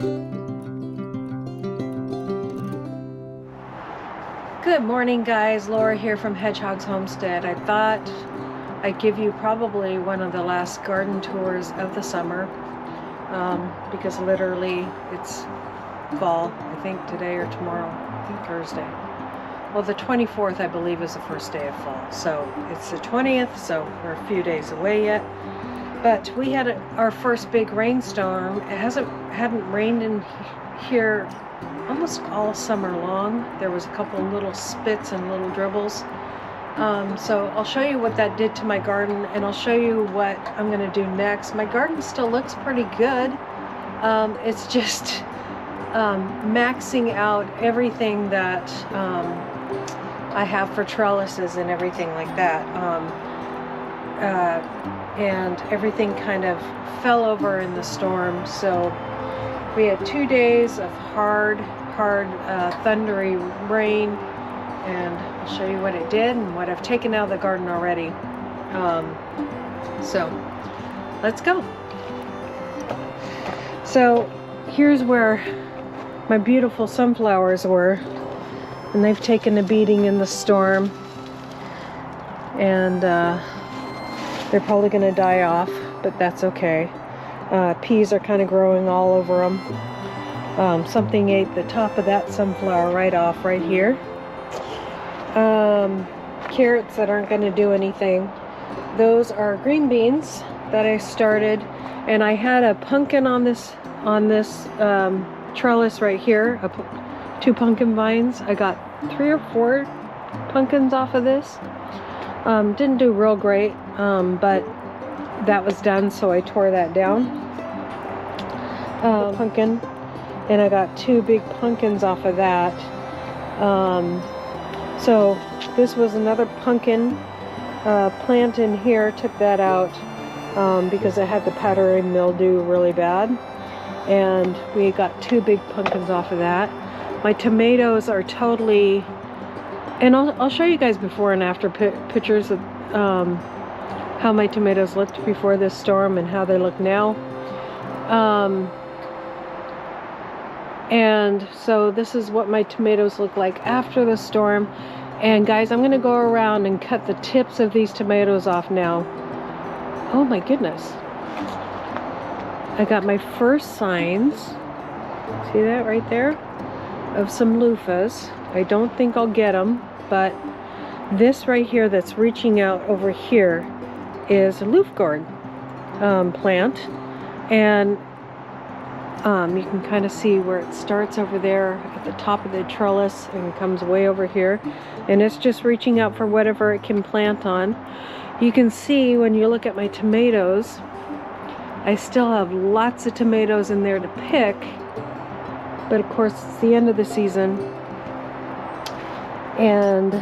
Good morning, guys. Laura here from Hedgehog's Homestead. I thought I'd give you probably one of the last garden tours of the summer because literally it's fall. I think today or tomorrow, I think Thursday. Well, the 24th, I believe, is the first day of fall. So it's the 20th, so we're a few days away yet. But we had our first big rainstorm. It hadn't rained in here almost all summer long. There was a couple little spits and little dribbles. So I'll show you what that did to my garden, and I'll show you what I'm going to do next. My garden still looks pretty good. It's just maxing out everything that I have for trellises and everything like that. And everything kind of fell over in the storm. So we had 2 days of hard thundery rain, and I'll show you what it did and what I've taken out of the garden already. So let's go. So here's where my beautiful sunflowers were, and they've taken a beating in the storm, and they're probably going to die off, but that's okay. Peas are kind of growing all over them. Something ate the top of that sunflower right off right here. Carrots that aren't going to do anything. Those are green beans that I started, and I had a pumpkin on this trellis right here. 2 pumpkin vines. I got 3 or 4 pumpkins off of this. Didn't do real great, but that was done, so I tore that down. Pumpkin, and I got 2 big pumpkins off of that. So this was another pumpkin plant in here. Took that out because I had the powdery mildew really bad, and we got 2 big pumpkins off of that. My tomatoes are totally, and I'll show you guys before and after pictures of how my tomatoes looked before this storm and how they look now. And so this is what my tomatoes look like after the storm. And guys, I'm going to go around and cut the tips of these tomatoes off now. Oh my goodness. I got my first signs. See that right there? Of some loofahs. I don't think I'll get them, but this right here that's reaching out over here is a leaf gourd plant, and you can kind of see where it starts over there at the top of the trellis and comes way over here, and it's just reaching out for whatever it can plant on. You can see when you look at my tomatoes, I still have lots of tomatoes in there to pick, but of course it's the end of the season, and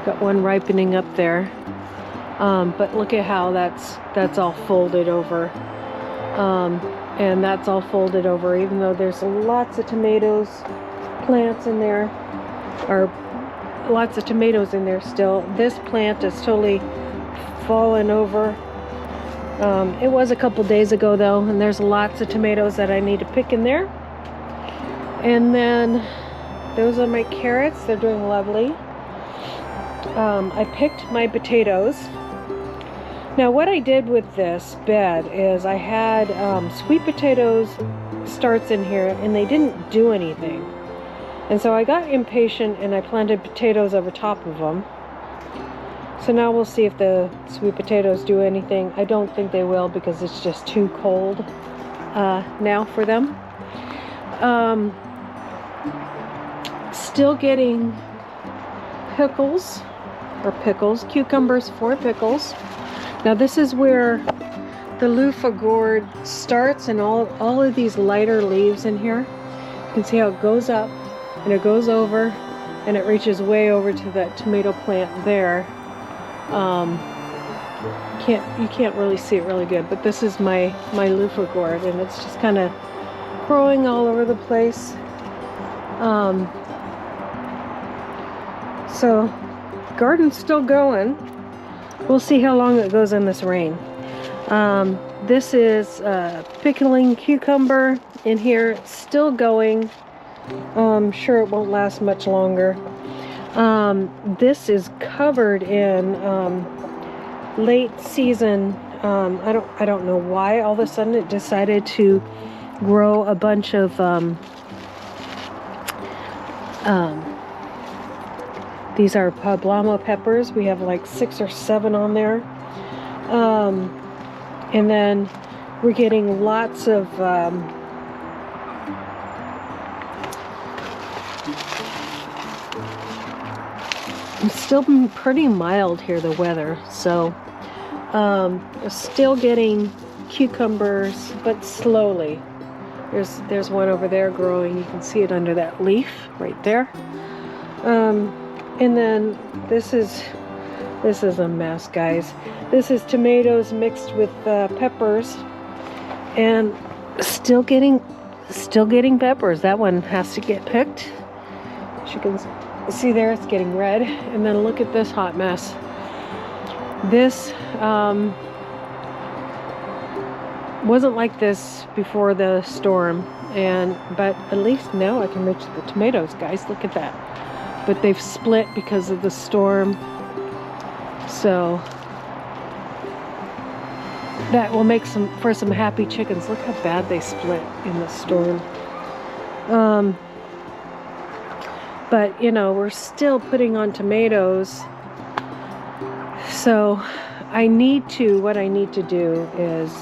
got one ripening up there. But look at how that's all folded over, and that's all folded over, even though there's lots of tomatoes plants in there, or lots of tomatoes in there still. This plant is totally fallen over. It was a couple days ago though, and there's lots of tomatoes that I need to pick in there. And then those are my carrots. They're doing lovely. I picked my potatoes. Now what I did with this bed is I had sweet potatoes starts in here, and they didn't do anything. And so I got impatient and I planted potatoes over top of them. So now we'll see if the sweet potatoes do anything. I don't think they will because it's just too cold now for them. Still getting cucumbers for pickles. Now this is where the loofah gourd starts, and all of these lighter leaves in here. You can see how it goes up and it goes over and it reaches way over to that tomato plant there. You can't really see it really good, but this is my loofah gourd, and it's just kind of growing all over the place. So garden's still going. We'll see how long it goes in this rain. This is pickling cucumber in here. It's still going. I'm sure it won't last much longer. This is covered in late season. I don't know why all of a sudden it decided to grow a bunch of these are poblano peppers. We have like 6 or 7 on there. And then we're getting lots of it's still been pretty mild here, the weather, so still getting cucumbers, but slowly. There's one over there growing. You can see it under that leaf right there. And then this is a mess, guys. This is tomatoes mixed with peppers, and still getting peppers. That one has to get picked. As you can see there, it's getting red. And then look at this hot mess. This wasn't like this before the storm, but at least now I can reach the tomatoes, guys. Look at that. But they've split because of the storm. So that will make for some happy chickens. Look how bad they split in the storm. But you know, we're still putting on tomatoes. So what I need to do is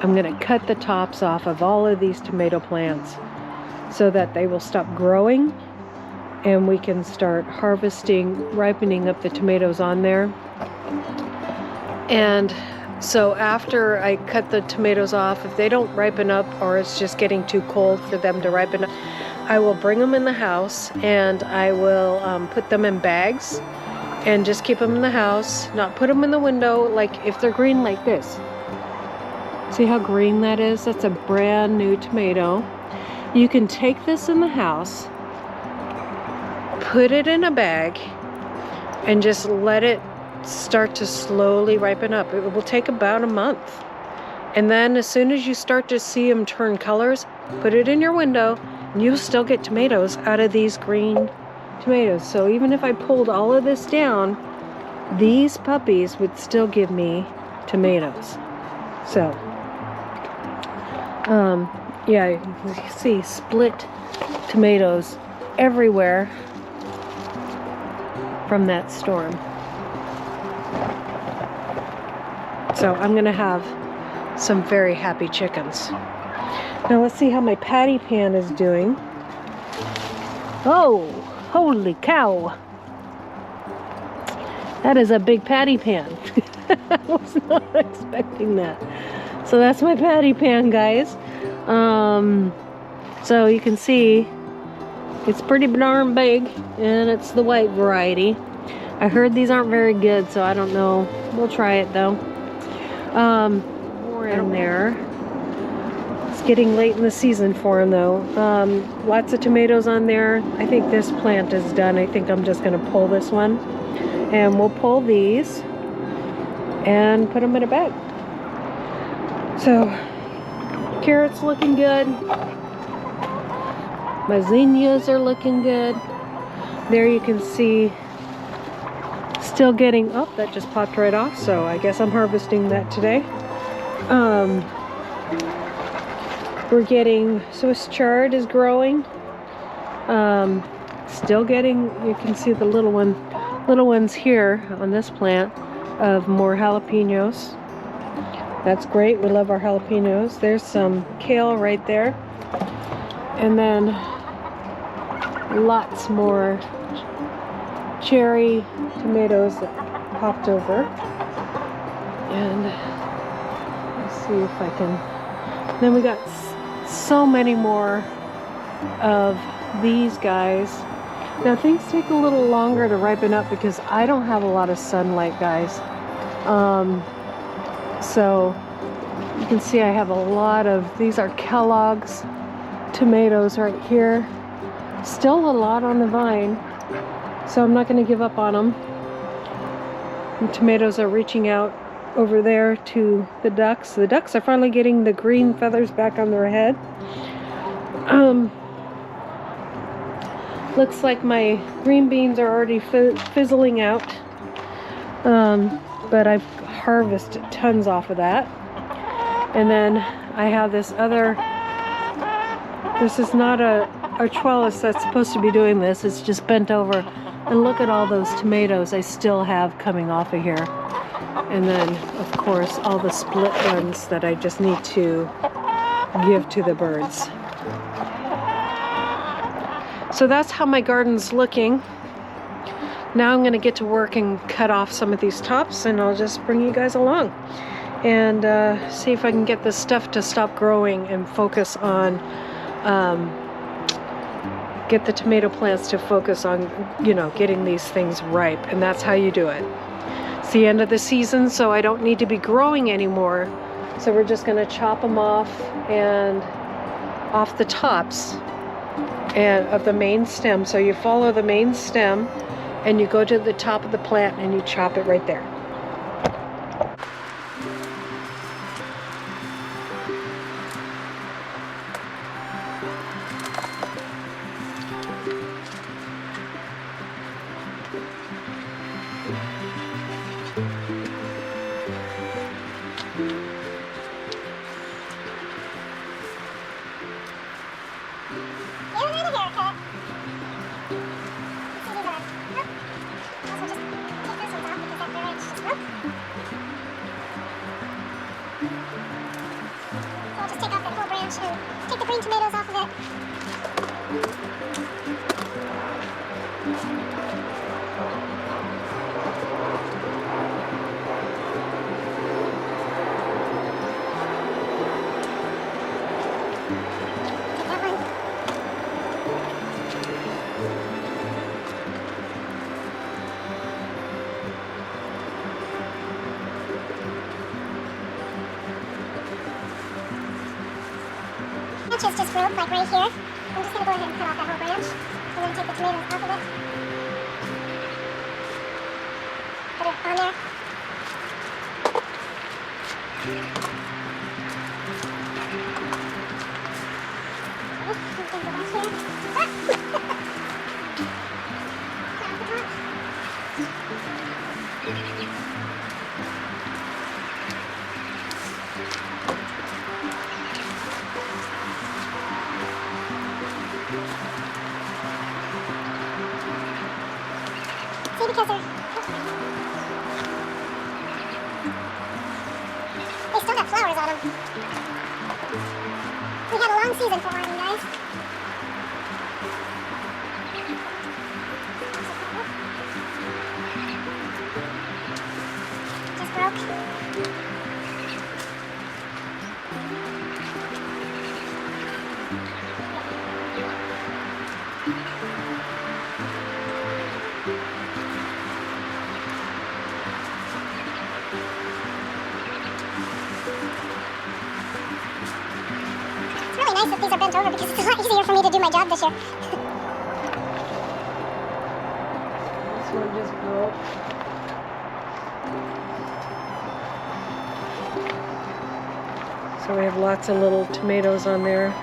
I'm going to cut the tops off of all of these tomato plants so that they will stop growing, and we can start ripening up the tomatoes on there. And so after I cut the tomatoes off, if they don't ripen up or it's just getting too cold for them to ripen up, I will bring them in the house, and I will put them in bags and just keep them in the house, not put them in the window. Like if they're green like this. See how green that is? That's a brand new tomato. You can take this in the house, put it in a bag, and just let it start to slowly ripen up. It will take about a month. And then as soon as you start to see them turn colors, put it in your window, and you'll still get tomatoes out of these green tomatoes. So even if I pulled all of this down, these puppies would still give me tomatoes. So yeah, you can see split tomatoes everywhere from that storm. So I'm gonna have some very happy chickens. Now let's see how my patty pan is doing. Oh, holy cow. That is a big patty pan. I was not expecting that. So that's my patty pan, guys. So you can see it's pretty darn big, and it's the white variety. I heard these aren't very good, so I don't know. We'll try it though. More in there. It's getting late in the season for them though. Lots of tomatoes on there. I think this plant is done. I think I'm just going to pull this one, and we'll pull these and put them in a bag. So carrots looking good. My zinnias are looking good. There you can see still getting, oh, that just popped right off, so I guess I'm harvesting that today. We're getting, Swiss chard is growing. Still getting, you can see the little ones here on this plant of more jalapenos. That's great. We love our jalapenos. There's some kale right there. And then lots more cherry tomatoes that popped over. And let's see if I can. Then we got so many more of these guys. Now things take a little longer to ripen up because I don't have a lot of sunlight, guys. So you can see I have a lot of, these are Kellogg's tomatoes right here. Still a lot on the vine, so I'm not going to give up on them. The tomatoes are reaching out over there to the ducks. The ducks are finally getting the green feathers back on their head. Looks like my green beans are already fizzling out, but I've harvested tons off of that. And then I have this other, this is not a trellis that's supposed to be doing this, it's just bent over. And look at all those tomatoes I still have coming off of here. And then, of course, all the split ones that I just need to give to the birds. So that's how my garden's looking. Now I'm going to get to work and cut off some of these tops, and I'll just bring you guys along and see if I can get this stuff to stop growing and focus on, get the tomato plants to focus on, you know, getting these things ripe. And that's how you do it. It's the end of the season, so I don't need to be growing anymore. So we're just going to chop them off and off the tops and of the main stem. So you follow the main stem and you go to the top of the plant and you chop it right there. Take the green tomatoes off of it. Branches just broke, like right here. I'm just going to go ahead and cut off that whole branch and then take the tomatoes off of it. Put it on there. See, because they still have flowers on them. We had a long season for them, guys. Just broke. Nice that these are bent over because it's a lot easier for me to do my job this year. This one just broke. So we have lots of little tomatoes on there.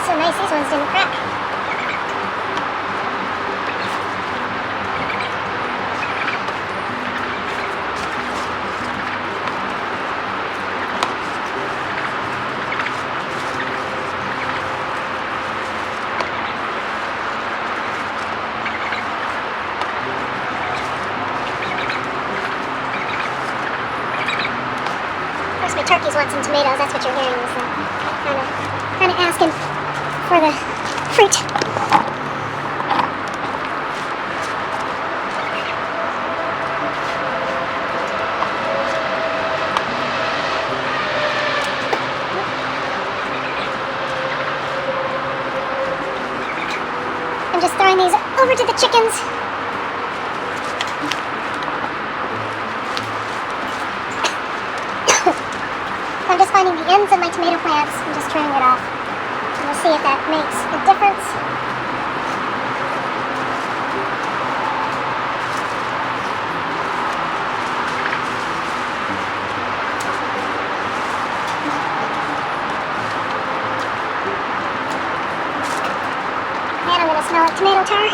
So nice, these ones didn't crack. chickens want some tomatoes. That's what you're hearing is kind of asking for the fruit. I'm just throwing these over to the chickens. I'm just finding the ends of my tomato plants and just trimming it off. And we'll see if that makes a difference. And I'm going to smell like tomato tar.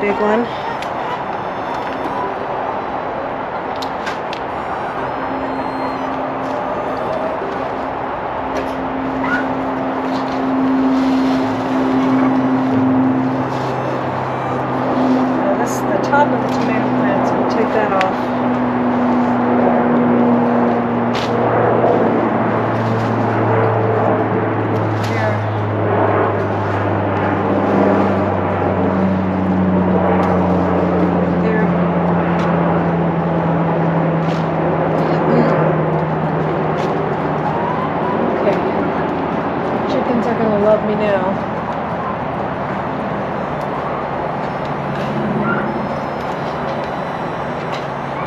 Big one. Now this is the top of the tomato plant, so we'll take that off. Love me now.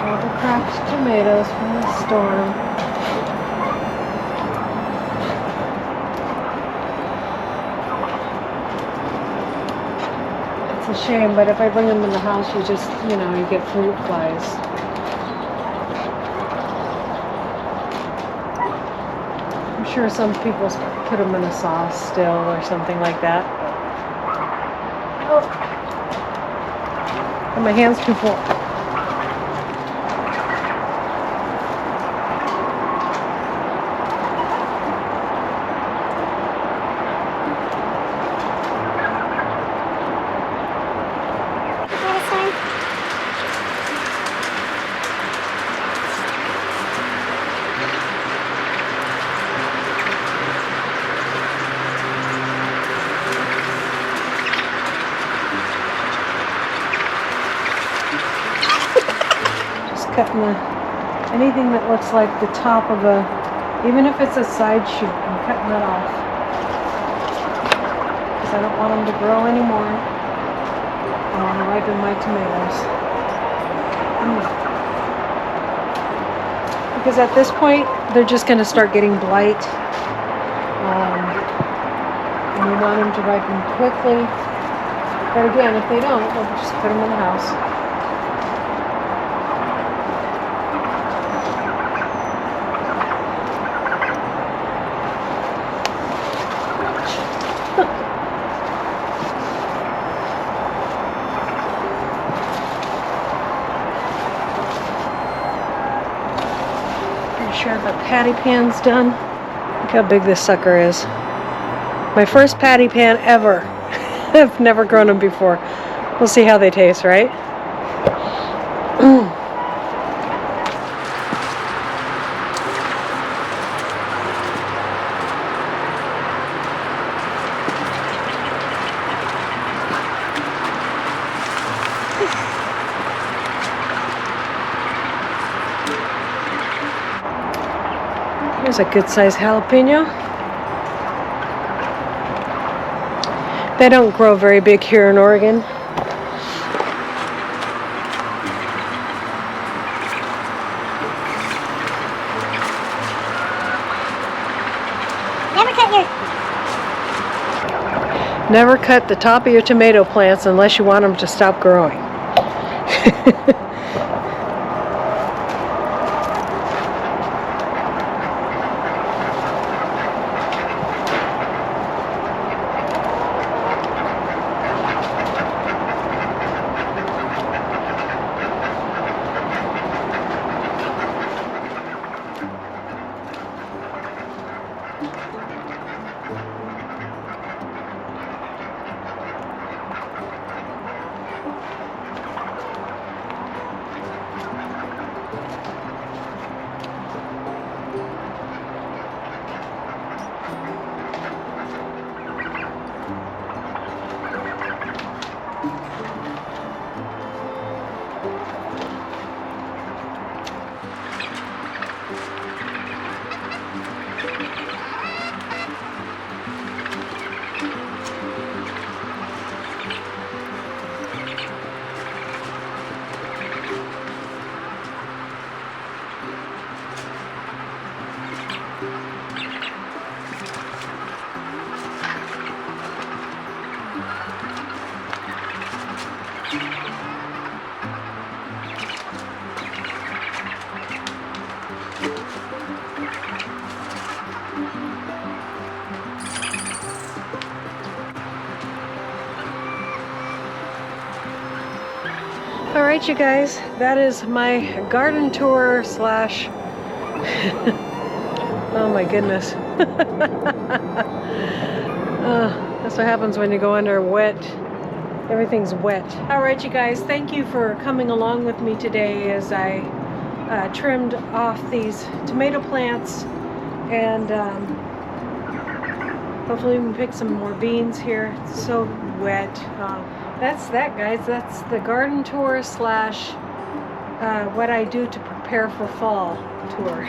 All the cracked tomatoes from the storm. It's a shame, but if I bring them in the house, you just, you get fruit flies. I'm sure some people put them in a sauce still or something like that. Oh. And my hand's too full. Cutting anything that looks like the top of even if it's a side shoot, I'm cutting that off. Because I don't want them to grow anymore. I want to ripen my tomatoes. Because at this point, they're just going to start getting blight. And we want them to ripen quickly. But again, if they don't, we'll just put them in the house. Sure the patty pan's done. Look how big this sucker is. My first patty pan ever. I've never grown them before. We'll see how they taste, right? Here's a good sized jalapeno. They don't grow very big here in Oregon. Never cut the top of your tomato plants unless you want them to stop growing. right, you guys, that is my garden tour slash oh my goodness. That's what happens when you go under wet. Everything's wet. All right, you guys, thank you for coming along with me today as I trimmed off these tomato plants, and hopefully we can pick some more beans here. It's so wet. That's that, guys. That's the garden tour slash what I do to prepare for fall tour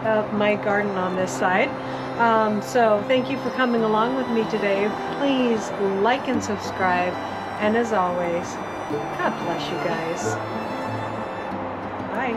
of my garden on this side. So thank you for coming along with me today. Please like and subscribe. And as always, God bless you guys. Bye.